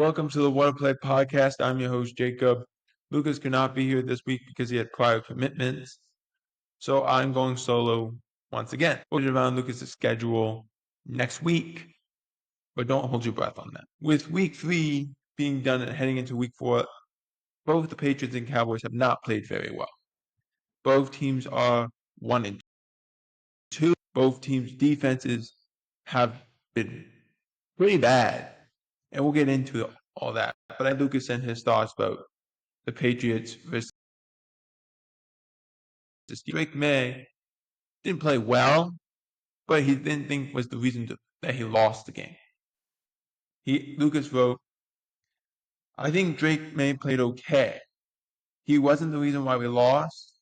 Welcome to the Water Play Podcast. I'm your host, Jacob. Lucas could not be here this week because he had prior commitments. So I'm going solo once again. We'll get around Lucas's schedule next week, but don't hold your breath on that. With week 3 being done and heading into week 4, both the Patriots and Cowboys have not played very well. Both teams are 1-2. Both teams' defenses have been pretty bad. And we'll get into all that. But I had Lucas send his thoughts about the Patriots versus Drake May. Didn't play well, but he didn't think was the reason that he lost the game. Lucas wrote, I think Drake May played okay. He wasn't the reason why we lost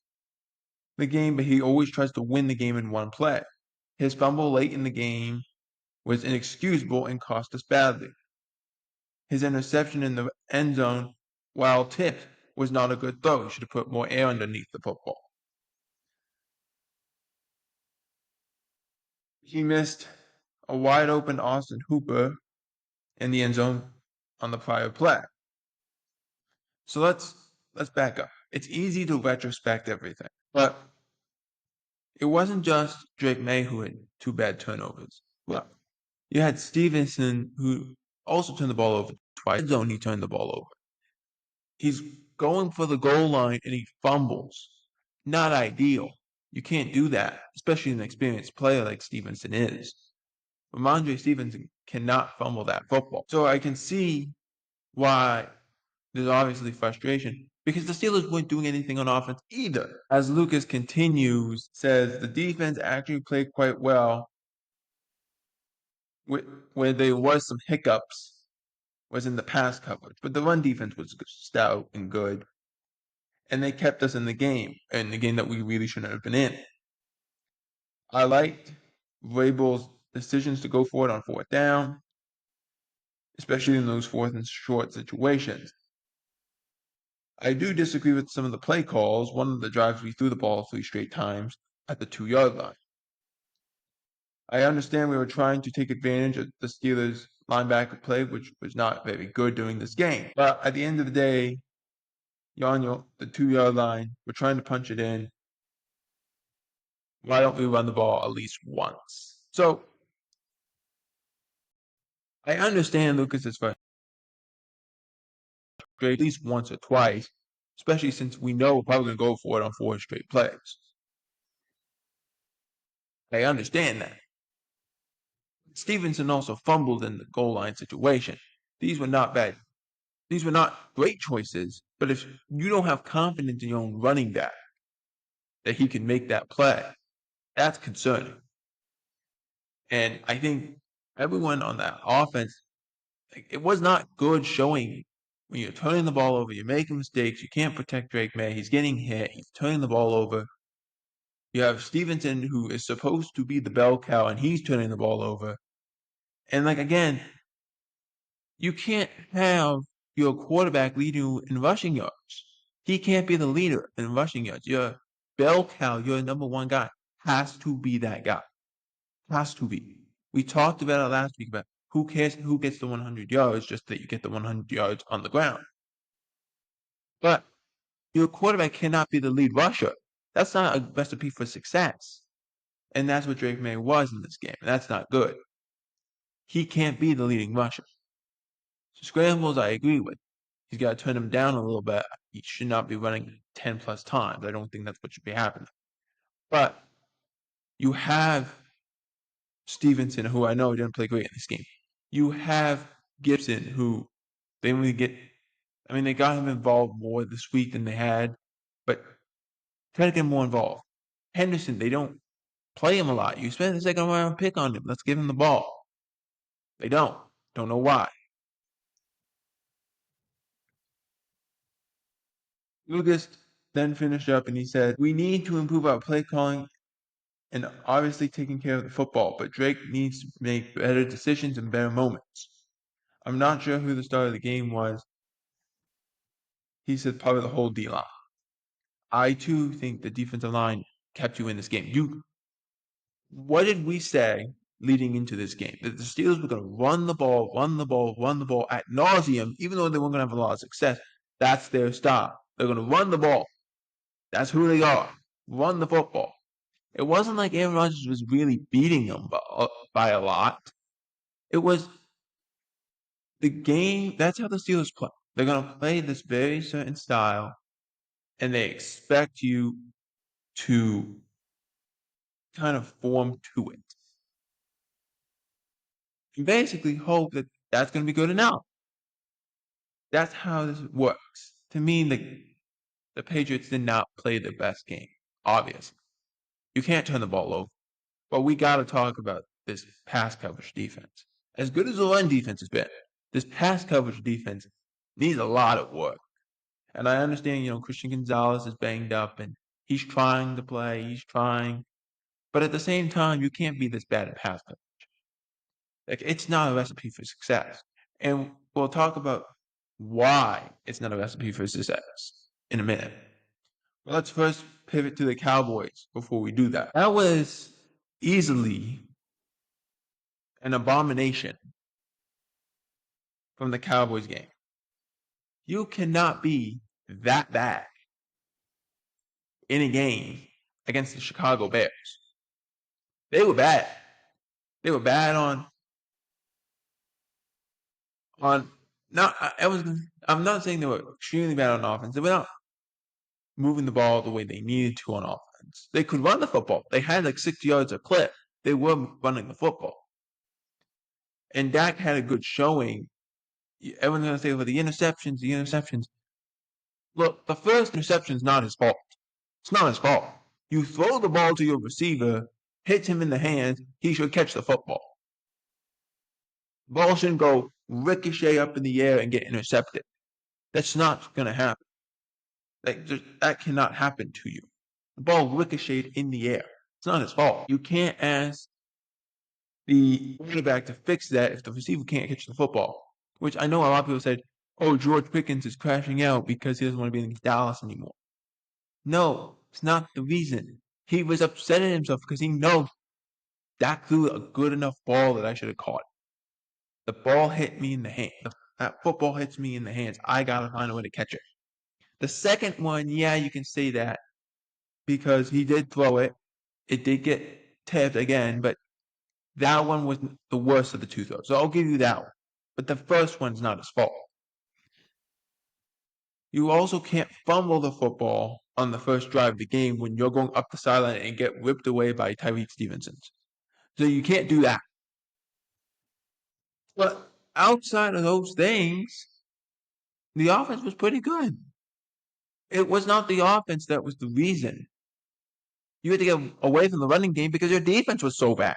the game, but he always tries to win the game in one play. His fumble late in the game was inexcusable and cost us badly. His interception in the end zone, while tipped, was not a good throw. He should have put more air underneath the football. He missed a wide open Austin Hooper in the end zone on the prior play. So let's back up. It's easy to retrospect everything, but it wasn't just Drake May who had 2 bad turnovers. Well, you had Stevenson who also turned the ball over twice. In zone, he turned the ball over. He's going for the goal line and he fumbles. Not ideal. You can't do that, especially an experienced player like Stevenson is. Ramondre Stevenson cannot fumble that football. So I can see why there's obviously frustration because the Steelers weren't doing anything on offense either. As Lucas continues, says the defense actually played quite well. Where there was some hiccups was in the pass coverage, but the run defense was stout and good. And they kept us in the game that we really shouldn't have been in. I liked Vrabel's decisions to go for it on 4th down, especially in those 4th and short situations. I do disagree with some of the play calls. One of the drives we threw the ball 3 straight times at the 2-yard line. I understand we were trying to take advantage of the Steelers' linebacker play, which was not very good during this game. But at the end of the day, the 2-yard line, we're trying to punch it in. Why don't we run the ball at least once? So I understand Lucas's frustration at least once or twice, especially since we know we're probably going to go for it on 4 straight plays. I understand that. Stevenson also fumbled in the goal line situation. These were not bad. These were not great choices, but if you don't have confidence in your own running back that he can make that play, that's concerning. And I think everyone on that offense, it was not good showing when you're turning the ball over, you're making mistakes, you can't protect Drake May, he's getting hit, he's turning the ball over. You have Stevenson, who is supposed to be the bell cow, and he's turning the ball over. And again, you can't have your quarterback lead you in rushing yards. He can't be the leader in rushing yards. Your bell cow, your number 1 guy, has to be that guy. Has to be. We talked about it last week about who cares who gets the 100 yards, just that you get the 100 yards on the ground. But your quarterback cannot be the lead rusher. That's not a recipe for success. And that's what Drake May was in this game. And that's not good. He can't be the leading rusher. So scrambles, I agree with. He's got to turn him down a little bit. He should not be running 10 plus times. I don't think that's what should be happening. But you have Stevenson, who I know didn't play great in this game. You have Gibson, who they got him involved more this week than they had, but try to get him more involved. Henderson, they don't play him a lot. You spend the 2nd round pick on him. Let's give him the ball. They don't. Don't know why. Lucas then finished up and he said, we need to improve our play calling and obviously taking care of the football, but Drake needs to make better decisions and better moments. I'm not sure who the star of the game was. He said probably the whole D-line. I too think the defensive line kept you in this game. What did we say leading into this game. That the Steelers were going to run the ball ad nauseum, even though they weren't going to have a lot of success. That's their style. They're going to run the ball. That's who they are. Run the football. It wasn't like Aaron Rodgers was really beating them by a lot. It was the game. That's how the Steelers play. They're going to play this very certain style, and they expect you to kind of form to it. And basically hope that that's going to be good enough. That's how this works. To me, the Patriots did not play their best game, obviously. You can't turn the ball over. But we got to talk about this pass coverage defense. As good as the run defense has been, this pass coverage defense needs a lot of work. And I understand, Christian Gonzalez is banged up and he's trying to play. He's trying. But at the same time, you can't be this bad at pass coverage. Like, it's not a recipe for success. And we'll talk about why it's not a recipe for success in a minute. But let's first pivot to the Cowboys before we do that. That was easily an abomination from the Cowboys game. You cannot be that bad in a game against the Chicago Bears. They were bad. They were bad on not I'm not saying they were extremely bad on offense. They were not moving the ball the way they needed to on offense. They could run the football. They had like 60 yards a clip. They were running the football. And Dak had a good showing. Everyone's going to say, well, the interceptions. Look, the first interception is not his fault. It's not his fault. You throw the ball to your receiver, hits him in the hands, he should catch the football. The ball shouldn't go ricochet up in the air and get intercepted. That's not going to happen. That cannot happen to you. The ball ricocheted in the air. It's not his fault. You can't ask the quarterback to fix that if the receiver can't catch the football. Which I know a lot of people said, oh, George Pickens is crashing out because he doesn't want to be in Dallas anymore. No, it's not the reason. He was upset at himself because he knows Dak threw a good enough ball that I should have caught. The ball hit me in the hand. That football hits me in the hands. I got to find a way to catch it. The second one, yeah, you can say that because he did throw it. It did get tipped again, but that one was the worst of the two throws. So I'll give you that one. But the first one's not his fault. You also can't fumble the football on the first drive of the game when you're going up the sideline and get ripped away by Tyreek Stevenson. So you can't do that. But outside of those things, the offense was pretty good. It was not the offense that was the reason. You had to get away from the running game because your defense was so bad.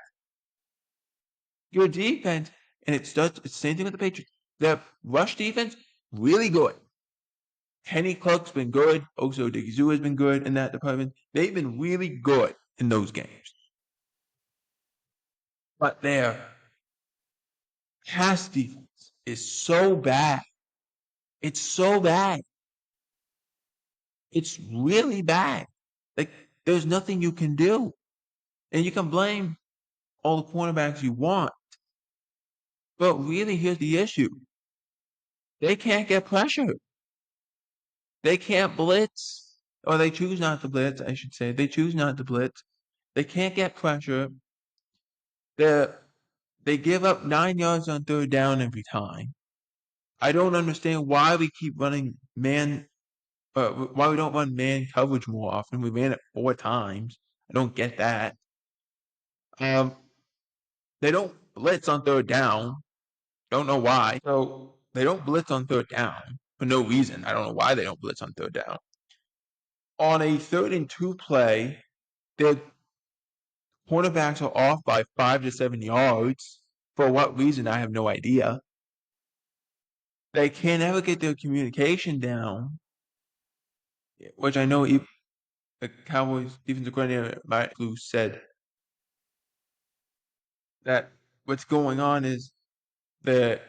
Your defense, and it's the same thing with the Patriots. Their rush defense, really good. Kenny Clark's been good. Oso Odighizuwa has been good in that department. They've been really good in those games. But their pass defense is so bad. It's so bad. It's really bad. Like, there's nothing you can do. And you can blame all the cornerbacks you want. But really, here's the issue. They can't get pressure. They can't blitz. Or they choose not to blitz, I should say. They choose not to blitz. They can't get pressure. They give up 9 yards on third down every time. I don't understand why we keep running why we don't run man coverage more often. We ran it 4 times. I don't get that. They don't blitz on third down. Don't know why. So they don't blitz on third down for no reason. I don't know why they don't blitz on third down. On a 3rd and 2 play, their cornerbacks are off by 5 to 7 yards. For what reason, I have no idea. They can't ever get their communication down, which I know the Cowboys defensive coordinator, Mike Blue, said that what's going on is that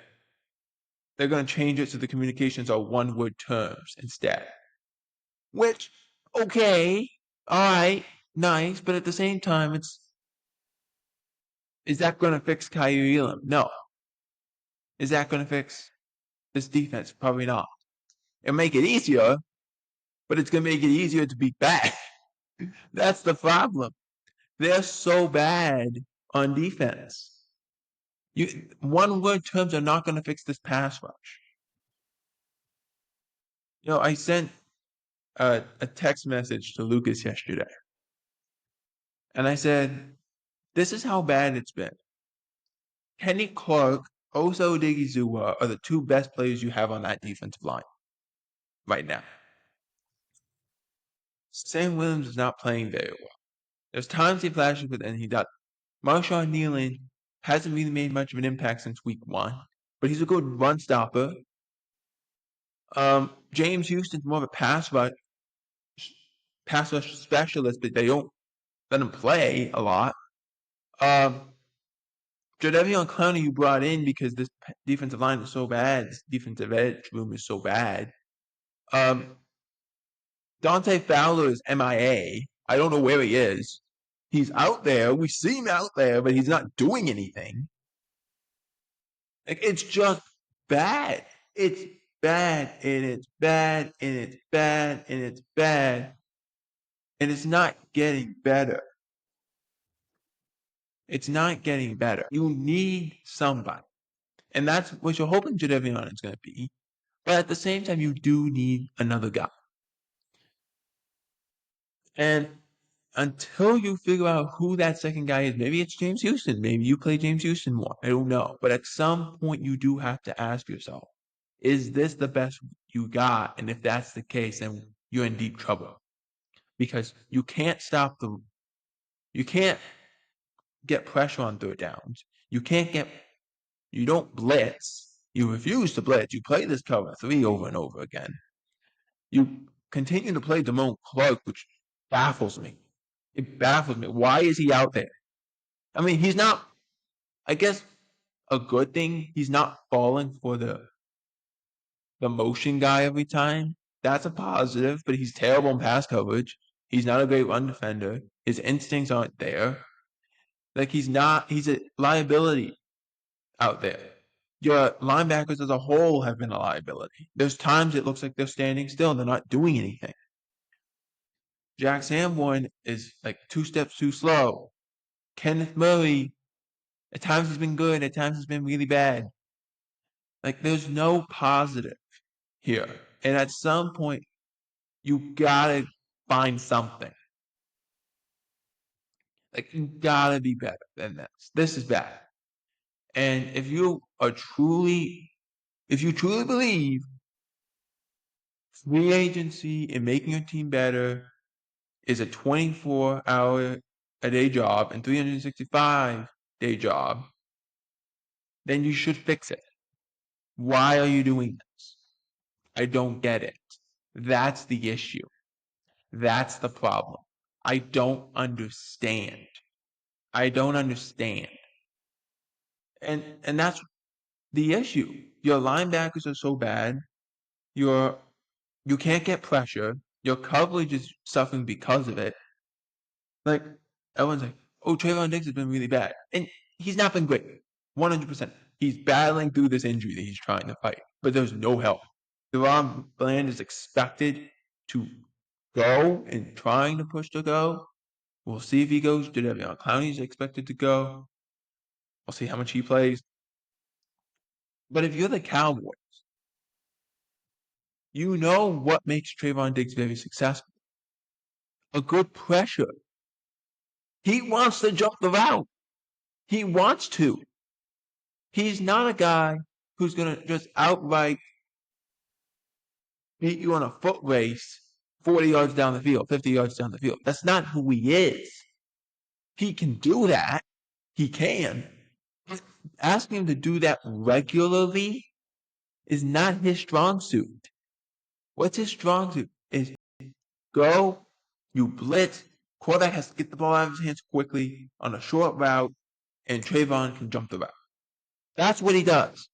they're going to change it so the communications are one-word terms instead. Which, okay, all right, nice, but at the same time, Is that going to fix Kyrie Elam? No. Is that going to fix this defense? Probably not. It'll make it easier, but it's going to make it easier to beat bad. That's the problem. They're so bad on defense. One word terms are not going to fix this pass rush. I sent a text message to Lucas yesterday, and I said, "This is how bad it's been. Kenny Clark, Oso Odigizua are the two best players you have on that defensive line right now. Sam Williams is not playing very well. There's times he flashes, but then he doesn't. Marshawn Kneeland hasn't really made much of an impact since week 1, but he's a good run stopper. James Houston's more of a pass rush specialist, but they don't let him play a lot. Jadeveon Clowney you brought in because this defensive line is so bad, this defensive edge room is so bad. Dante Fowler is MIA. I don't know where he is. He's out there. We see him out there, but he's not doing anything. It's just bad. It's bad, and it's bad, and it's bad, and it's bad. And it's not getting better. It's not getting better. You need somebody. And that's what you're hoping Jadeveon is going to be. But at the same time, you do need another guy. And until you figure out who that second guy is, maybe it's James Houston. Maybe you play James Houston more. I don't know. But at some point, you do have to ask yourself, is this the best you got? And if that's the case, then you're in deep trouble. Because you can't get pressure on third downs. You don't blitz. You refuse to blitz. You play this cover 3 over and over again. You continue to play Damone Clark, which baffles me. It baffles me. Why is he out there? I mean, he's not, I guess, a good thing. He's not falling for the motion guy every time. That's a positive, but he's terrible in pass coverage. He's not a great run defender. His instincts aren't there. He's a liability out there. Your linebackers as a whole have been a liability. There's times it looks like they're standing still. They're not doing anything. Jack Sanborn is like 2 steps too slow. Kenneth Murray, at times he's been good, at times he's been really bad. There's no positive here. And at some point, you gotta find something. You gotta be better than this. This is bad. And if you truly believe free agency and making your team better is a 24-hour-a-day job and 365-day job, then you should fix it. Why are you doing this? I don't get it. That's the issue. That's the problem. I don't understand. I don't understand. And that's the issue. Your linebackers are so bad. You can't get pressure. Your coverage is suffering because of it. Everyone's like, oh, Trayvon Diggs has been really bad. And he's not been great. 100%. He's battling through this injury that he's trying to fight. But there's no help. DeRon Bland is expected to go and trying to push to go. We'll see if he goes. Jadeveon Clowney is expected to go. We'll see how much he plays. But if you're the Cowboys, you know what makes Trayvon Diggs very successful. A good pressure. He wants to jump the route. He wants to. He's not a guy who's going to just outright beat you on a foot race 40 yards down the field, 50 yards down the field. That's not who he is. He can do that. He can. But asking him to do that regularly is not his strong suit. What's his strong suit? Is go, you blitz, quarterback has to get the ball out of his hands quickly on a short route, and Trayvon can jump the route. That's what he does.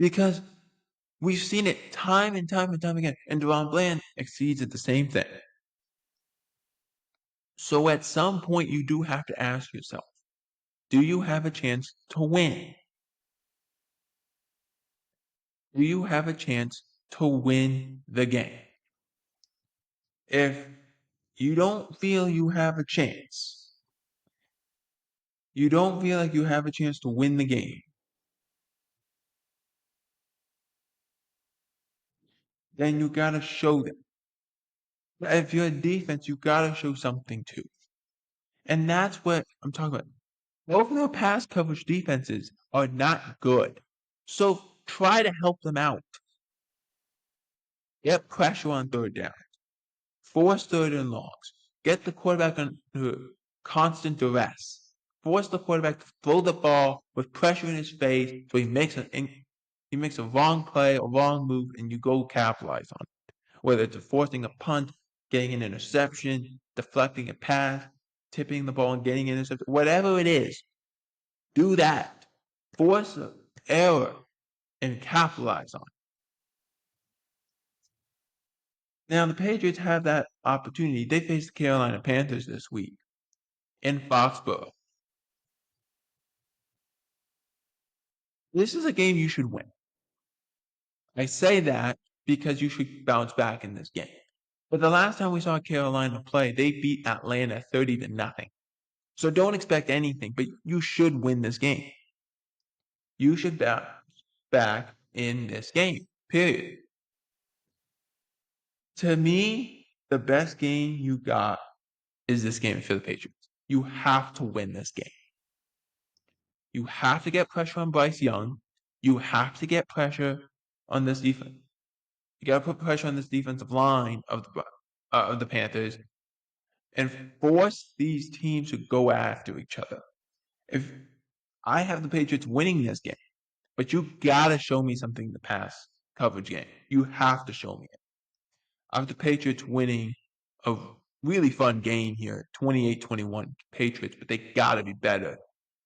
Because we've seen it time and time and time again, and DeRon Bland exceeds at the same thing. So at some point, you do have to ask yourself, Do you have a chance to win? Do you have a chance to win the game? If you don't feel you have a chance, you don't feel like you have a chance to win the game, then you gotta show them. If you're a defense, you gotta show something too. And that's what I'm talking about. Both of their pass coverage defenses are not good. So try to help them out. Get pressure on third down. Force third and longs. Get the quarterback under constant duress. Force the quarterback to throw the ball with pressure in his face so he makes a wrong play, a wrong move, and you go capitalize on it. Whether it's forcing a punt, getting an interception, deflecting a pass, tipping the ball and getting an interception, whatever it is, do that. Force an error and capitalize on it. Now, the Patriots have that opportunity. They face the Carolina Panthers this week in Foxborough. This is a game you should win. I say that because you should bounce back in this game. But the last time we saw Carolina play, they beat Atlanta 30-0. So don't expect anything, but you should win this game. You should bounce back in this game, period. To me, the best game you got is this game for the Patriots. You have to win this game. You have to get pressure on Bryce Young. You have to get pressure on this defense. You got to put pressure on this defensive line of the Panthers and force these teams to go after each other. If I have the Patriots winning this game, but you got to show me something in the pass coverage game. You have to show me it. I have the Patriots winning a really fun game here, 28-21 Patriots, but they got to be better.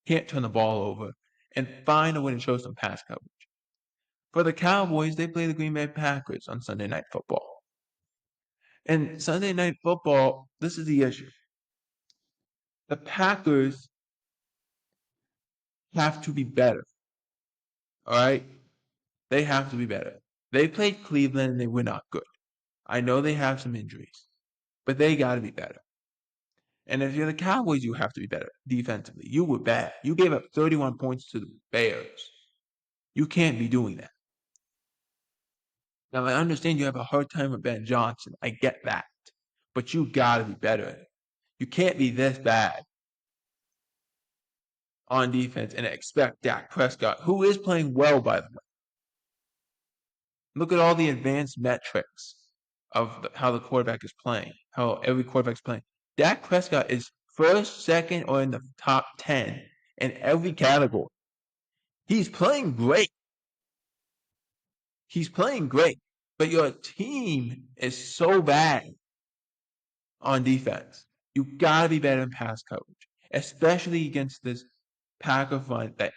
Can't turn the ball over and find a way to show some pass coverage. For the Cowboys, they play the Green Bay Packers on Sunday Night Football. And Sunday Night Football, this is the issue. The Packers have to be better. All right? They have to be better. They played Cleveland and they were not good. I know they have some injuries, but they got to be better. And if you're the Cowboys, you have to be better defensively. You were bad. You gave up 31 points to the Bears. You can't be doing that. Now, I understand you have a hard time with Ben Johnson. I get that. But you got to be better. You can't be this bad on defense and expect Dak Prescott, who is playing well, by the way. Look at all the advanced metrics of how the quarterback is playing, how every quarterback is playing. Dak Prescott is first, second, or in the top 10 in every category. He's playing great. He's playing great. But your team is so bad on defense. You got to be better in pass coverage, especially against this Packer front that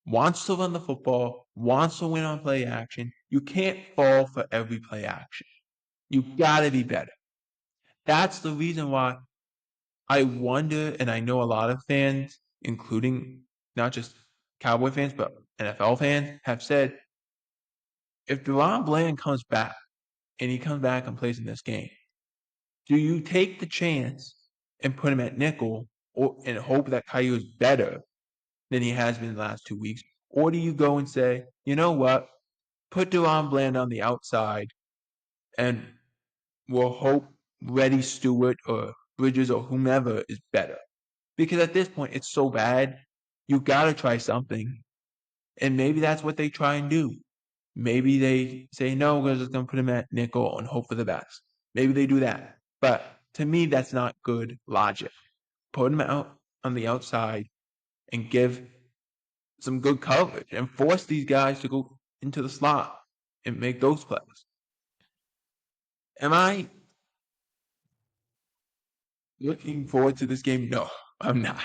wants to run the football, wants to win on play action. You can't fall for every play action. You got to be better. That's the reason why I wonder, and I know a lot of fans, including not just Cowboy fans, but NFL fans, have said, if DeRon Bland comes back and he comes back and plays in this game, do you take the chance and put him at nickel and hope that Caillou is better than he has been the last 2 weeks? Or do you go and say, you know what, put DeRon Bland on the outside and we'll hope Reddy Stewart or Bridges or whomever is better? Because at this point, it's so bad, you got to try something. And maybe that's what they try and do. Maybe they say, no, we're just going to put him at nickel and hope for the best. Maybe they do that. But to me, that's not good logic. Put him out on the outside and give some good coverage and force these guys to go into the slot and make those plays. Am I looking forward to this game? No, I'm not.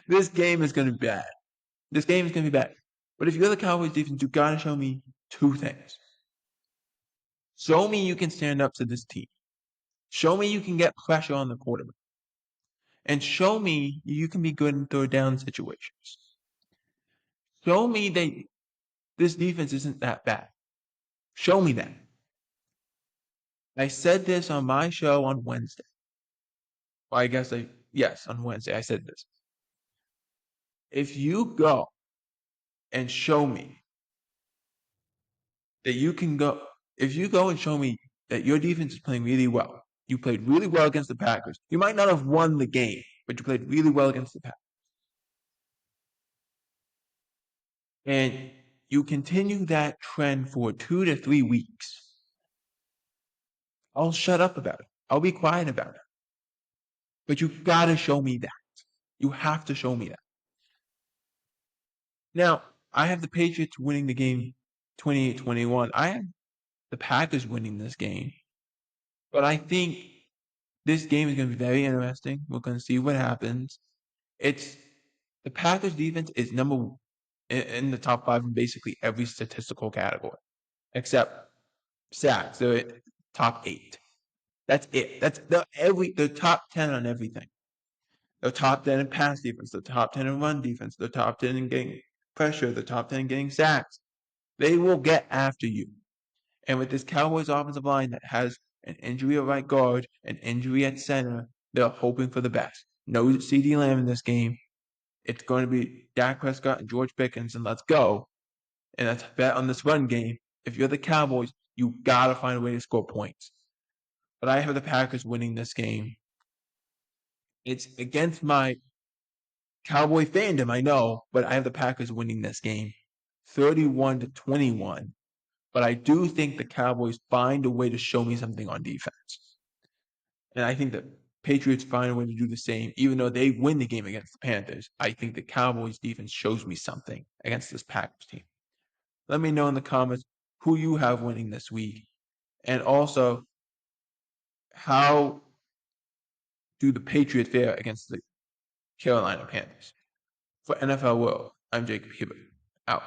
This game is going to be bad. This game is going to be bad. But if you're the Cowboys defense, you got to show me two things. Show me you can stand up to this team. Show me you can get pressure on the quarterback. and show me you can be good in third down situations. Show me that this defense isn't that bad. Show me that. I said this on my show on Wednesday. Well, yes, on Wednesday I said this. If you go and show me that you can go, if you go and show me that your defense is playing really well, you played really well against the Packers. You might not have won the game, but you played really well against the Packers. And you continue that trend for 2 to 3 weeks. I'll shut up about it. I'll be quiet about it. But you gotta show me that. You have to show me that. Now, I have the Patriots winning the game 28-21. I have the Packers winning this game. But I think this game is going to be very interesting. We're going to see what happens. It's the Packers defense is number in the top 5 in basically every statistical category, except sacks. They're top 8. That's it. They're top 10 on everything. They're top 10 in pass defense. They're top 10 in run defense. They're top 10 in getting pressure. They're top 10 in getting sacks. They will get after you. And with this Cowboys offensive line that has an injury at right guard, an injury at center, they're hoping for the best. No CeeDee Lamb in this game. It's going to be Dak Prescott and George Pickens, and let's go. And let's bet on this run game. If you're the Cowboys, you got to find a way to score points. But I have the Packers winning this game. It's against my Cowboy fandom, I know, but I have the Packers winning this game 31-21. But I do think the Cowboys find a way to show me something on defense. And I think the Patriots find a way to do the same, even though they win the game against the Panthers. I think the Cowboys defense shows me something against this Packers team. Let me know in the comments who you have winning this week. And also, how do the Patriots fare against the Carolina Panthers? For NFL World, I'm Jacob Hibbert. Out.